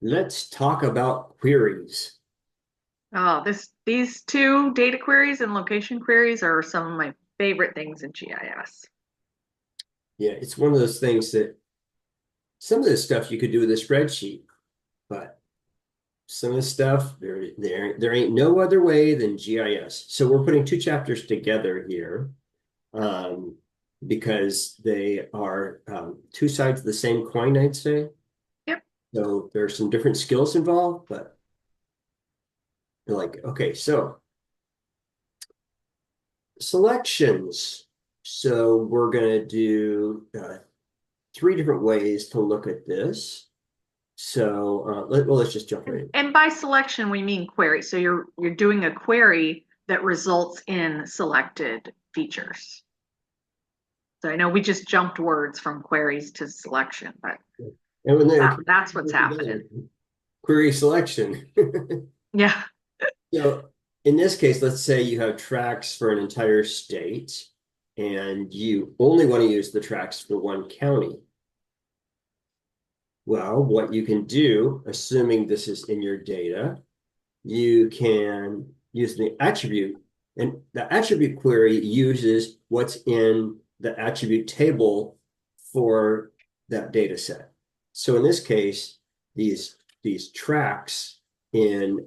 Let's talk about queries. Oh, these two data queries and location queries are some of my favorite things in GIS. Yeah, it's one of those things that some of this stuff you could do with a spreadsheet, but some of the stuff there ain't no other way than GIS. So we're putting two chapters together here, um, because they are two sides of the same coin, I'd say. Yep. So there are some different skills involved, but they're like, okay, so selections. So we're going to do three different ways to look at this. So let's just jump right in. And by selection, we mean query. So you're doing a query that results in selected features. So I know we just jumped words from queries to selection, but And when they that's what's happening. query selection. Yeah. So in this case, let's say you have tracks for an entire state and you only want to use the tracks for one county. Well, what you can do, assuming this is in your data, you can use the attribute, and the attribute query uses what's in the attribute table for that data set. So in this case, these tracks in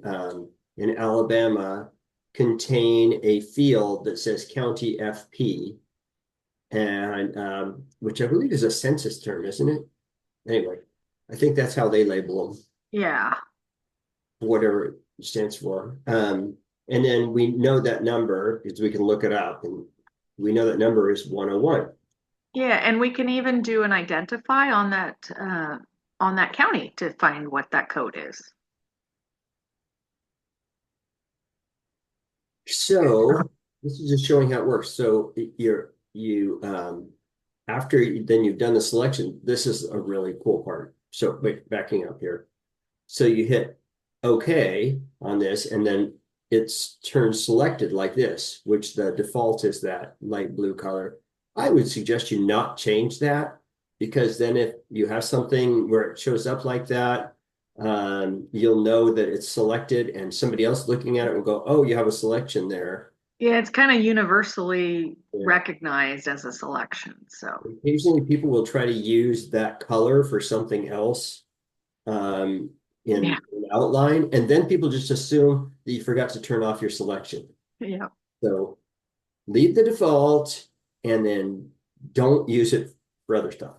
Alabama contain a field that says county FP, and which I believe is a census term, isn't it? Anyway, I think that's how they label them, Yeah. whatever it stands for. And then we know that number because we can look it up, and we know that number is 101. Yeah, and we can even do an identify on that county to find what that code is. So this is just showing how it works. So after then you've done the selection. This is a really cool part. So wait, backing up here. So you hit OK on this, and then it's turned selected like this, which the default is that light blue color. I would suggest you not change that, because then if you have something where it shows up like that, you'll know that it's selected, and somebody else looking at it will go, oh, you have a selection there. Yeah, it's kind of universally Yeah. recognized as a selection. So, Occasionally, people will try to use that color for something else, um, yeah, in outline, and then people just assume that you forgot to turn off your selection. yeah. So leave the default and then don't use it for other stuff.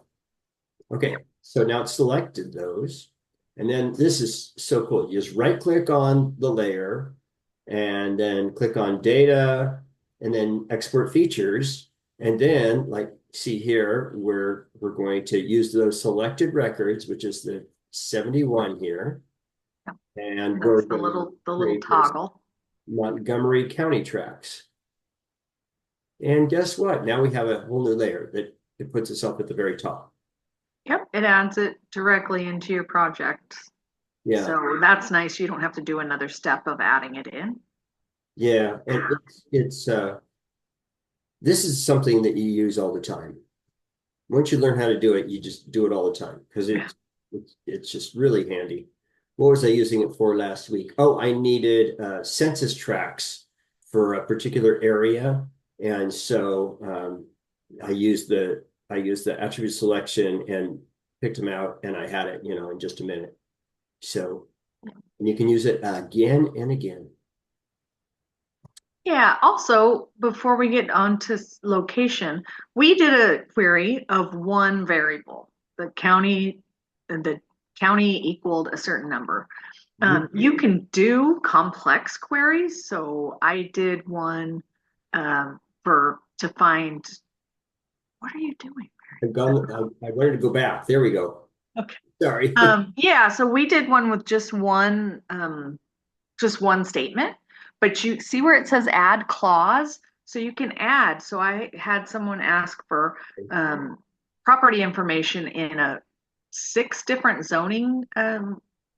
Okay, so now it's selected those. And then this is so cool. You just right click on the layer and then click on data and then export features. And then, like, see here, we're going to use those selected records, which is the 71 here. And we're That's going to the little create this toggle. Montgomery County tracks. And guess what? Now we have a whole new layer that it puts us up at the very top. Yep, it adds it directly into your project. Yeah, So that's nice. You don't have to do another step of adding it in. yeah, and it's this is something that you use all the time. Once you learn how to do it, you just do it all the time because Yeah. it's just really handy. What was I using it for last week? Oh, I needed census tracts for a particular area, and so I used the attribute selection and picked them out, and I had it, in just a minute. So, and you can use it again and again. Yeah, also, before we get on to location, we did a query of one variable. The county equaled a certain number. You can do complex queries. So I did one for to find what are you doing? I wanted to go back. There we go. Okay. Sorry. Yeah, so we did one with just one statement, but you see where it says add clause, so you can add. So I had someone ask for um, property information in a six different zoning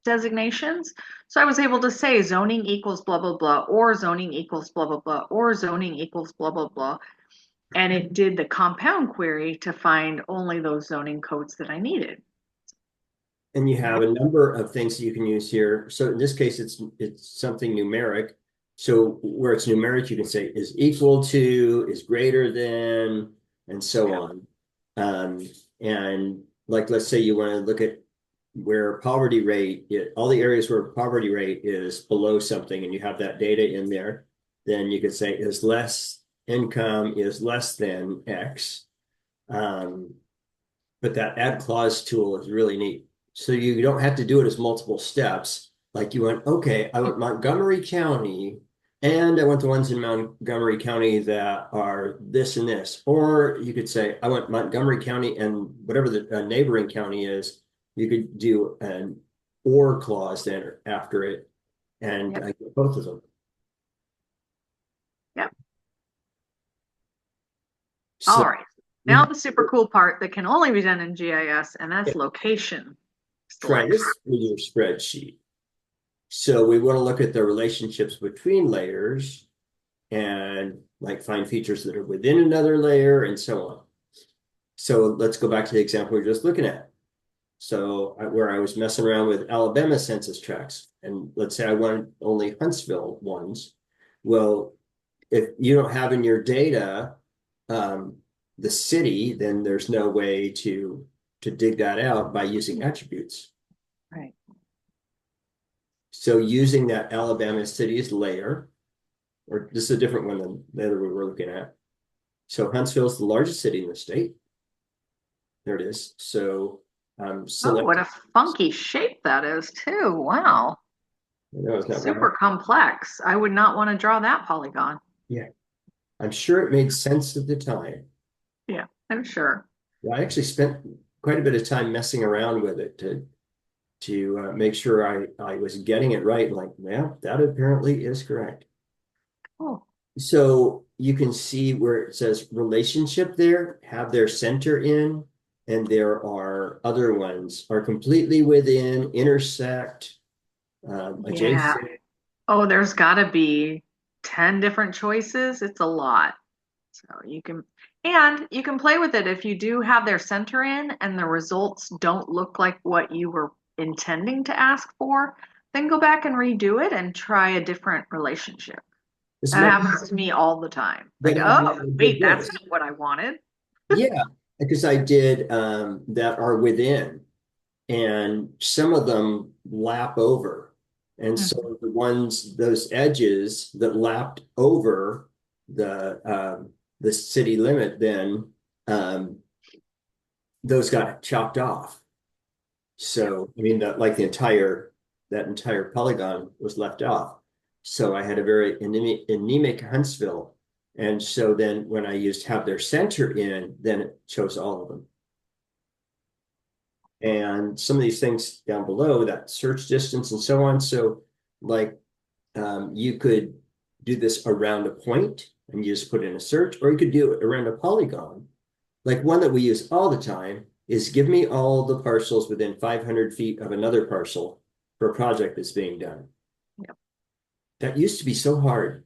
designations. So I was able to say zoning equals blah blah blah, or zoning equals blah blah blah, or zoning equals blah blah blah. and it did the compound query to find only those zoning codes that I needed. And you have a number of things that you can use here. So in this case, it's something numeric. So where it's numeric, you can say is equal to, is greater than, and so Yeah. on. And like, let's say you want to look at where poverty rate, all the areas where poverty rate is below something, and you have that data in there, then you could say is less income is less than X. But that add clause tool is really neat. So you don't have to do it as multiple steps. Like you went, okay, I want Montgomery County, and I want the ones in Montgomery County that are this and this. Or you could say, I want Montgomery County and whatever the neighboring county is. You could do an or clause then after it, and Yep. get both of them. Yep. So All right. Now the super cool part that can only be done in GIS, and that's location try selection. this with your spreadsheet. So we want to look at the relationships between layers and like find features that are within another layer and so on. So let's go back to the example we are just looking at. So where I was messing around with Alabama census tracts, and let's say I want only Huntsville ones. Well, if you don't have in your data the city, then there's no way to dig that out by using attributes. Right. So using that Alabama cities layer, or this is a different one than the other one we're looking at. So Huntsville is the largest city in the state. There it is. So Oh, select. what a funky shape that is too. Wow. No, it's not Super right. complex. I would not want to draw that polygon. Yeah, I'm sure it made sense at the time. Yeah, I'm sure. I actually spent quite a bit of time messing around with it to make sure I was getting it right. Like, well, that apparently is correct. Oh, So you can see where it says relationship there, have their center in, and there are other ones are completely within, intersect, yeah. adjacent. Oh, there's got to be 10 different choices. It's a lot. So you can play with it if you do have their center in and the results don't look like what you were intending to ask for, then go back and redo it and try a different relationship. This That might happens to me all the time. but Like, I oh, did wait, that's this. not what I wanted. Yeah, because I did that are within, and some of them lap over. And Mhm. so the ones, those edges that lapped over the city limit, then um, those got chopped off. Yeah. So I mean that like the entire that entire polygon was left off. So I had a very anemic Huntsville. And so then when I used have their center in, then it chose all of them. And some of these things down below, that search distance and so on. So like you could do this around a point and you just put in a search, or you could do it around a polygon. Like one that we use all the time is give me all the parcels within 500 feet of another parcel for a project that's being done. Yep. That used to be so hard.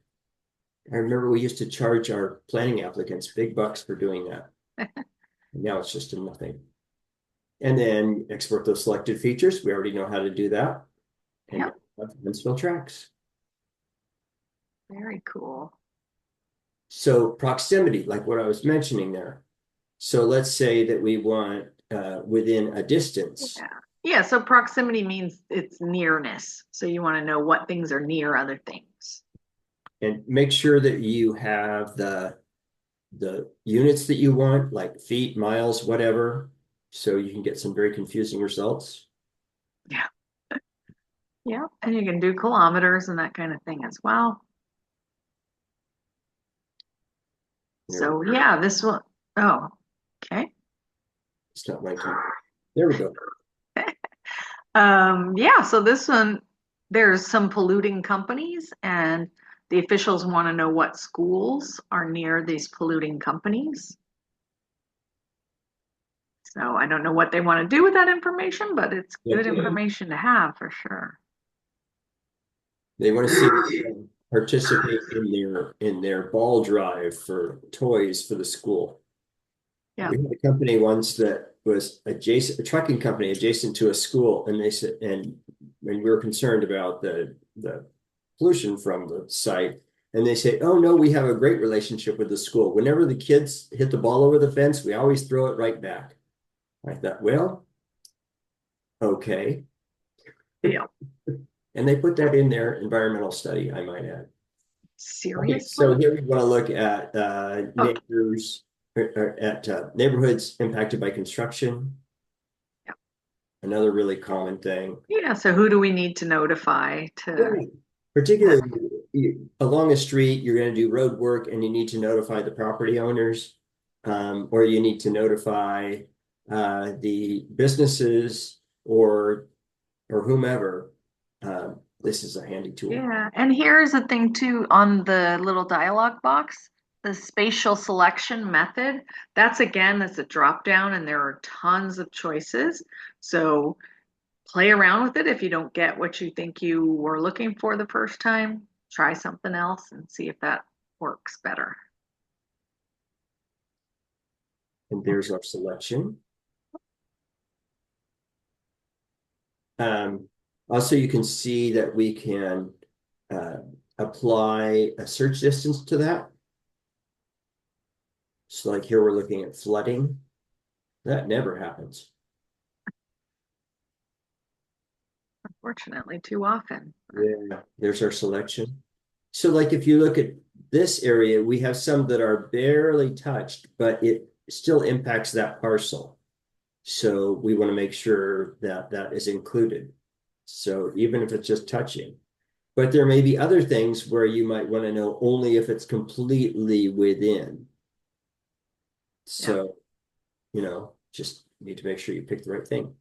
I remember we used to charge our planning applicants big bucks for doing that. And now it's just a nothing. And then export those selected features. We already know how to do that. And Yep. Huntsville tracks. Very cool. So proximity, like what I was mentioning there. So let's say that we want within a distance. Yeah. Yeah. So proximity means it's nearness. So you want to know what things are near other things. And make sure that you have the units that you want, like feet, miles, whatever, so you can get some very confusing results. Yeah. Yeah. And you can do kilometers and that kind of thing as well. There, So yeah, this one, oh, okay. it's not linking. There we go. Yeah, so this one, there's some polluting companies, and the officials want to know what schools are near these polluting companies. So I don't know what they want to do with that information, but it's Yeah. good information to have for sure. They want to see participate in their ball drive for toys for the school. Yeah. We had a company once that was adjacent, a trucking company adjacent to a school, and they said, and when we were concerned about the pollution from the site, and they say, "Oh no, we have a great relationship with the school. Whenever the kids hit the ball over the fence, we always throw it right back." I thought, well, okay. Yeah. And they put that in their environmental study, I might add. Okay, so Seriously? here we want to look at Okay. neighborhoods impacted by construction. Yeah. Another really common thing. Yeah. So who do we need to notify to Right. Particularly along a street, you're going to do road work and you need to notify the property owners, or you need to notify the businesses or whomever. This is a handy tool. Yeah, and here's the thing too, on the little dialog box, the spatial selection method, that's a drop down and there are tons of choices. So play around with it. If you don't get what you think you were looking for the first time, try something else and see if that works better. And there's our selection. Also, you can see that we can uh, apply a search distance to that. So like here, we're looking at flooding. That never happens. Unfortunately, too often. Yeah, there's our selection. So like if you look at this area, we have some that are barely touched, but it still impacts that parcel. So we want to make sure that that is included. So even if it's just touching, but there may be other things where you might want to know only if it's completely within. Yeah. So, just need to make sure you pick the right thing.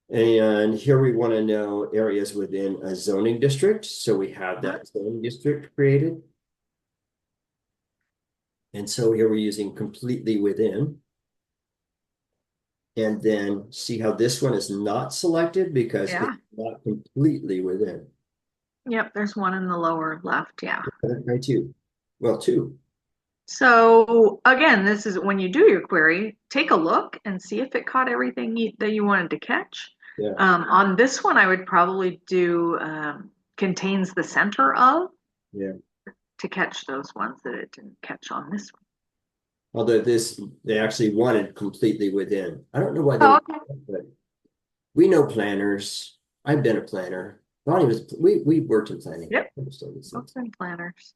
And here we want to know areas within a zoning district. So we have that zoning district created. And so here we're using completely within. And then see how this one is not selected because Yeah. it's not completely within. Yep, there's one in the lower left. Yeah. Right, two. Well, two. So again, this is when you do your query, take a look and see if it caught everything that you wanted to catch. Yeah. On this one, I would probably do contains the center of Yeah. to catch those ones that it didn't catch on this one. Although they actually wanted completely within. I don't know why Oh, okay. but we know planners. I've been a planner. Bonnie we worked in planning. Yep. Books and planners.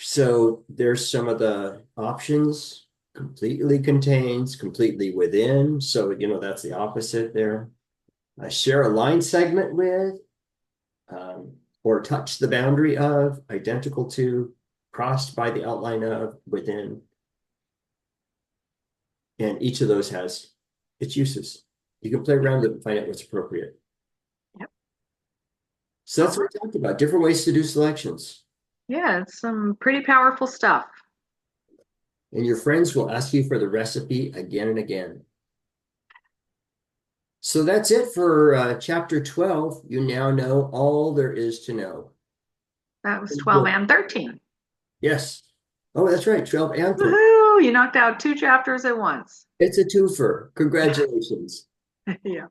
So there's some of the options. Completely contains, completely within. So, that's the opposite there. Share a line segment with, or touch the boundary of, identical to, crossed by the outline of, within. And each of those has its uses. You can play around with it and find out what's appropriate. Yep. So that's what we talked about, different ways to do selections. Yeah, it's some pretty powerful stuff. And your friends will ask you for the recipe again and again. So that's it for chapter 12. You now know all there is to know. That was 12 and 13. Yes. Oh, that's right. 12 and 13. Woohoo! You knocked out 2 chapters at once. It's a twofer. Congratulations. Yeah.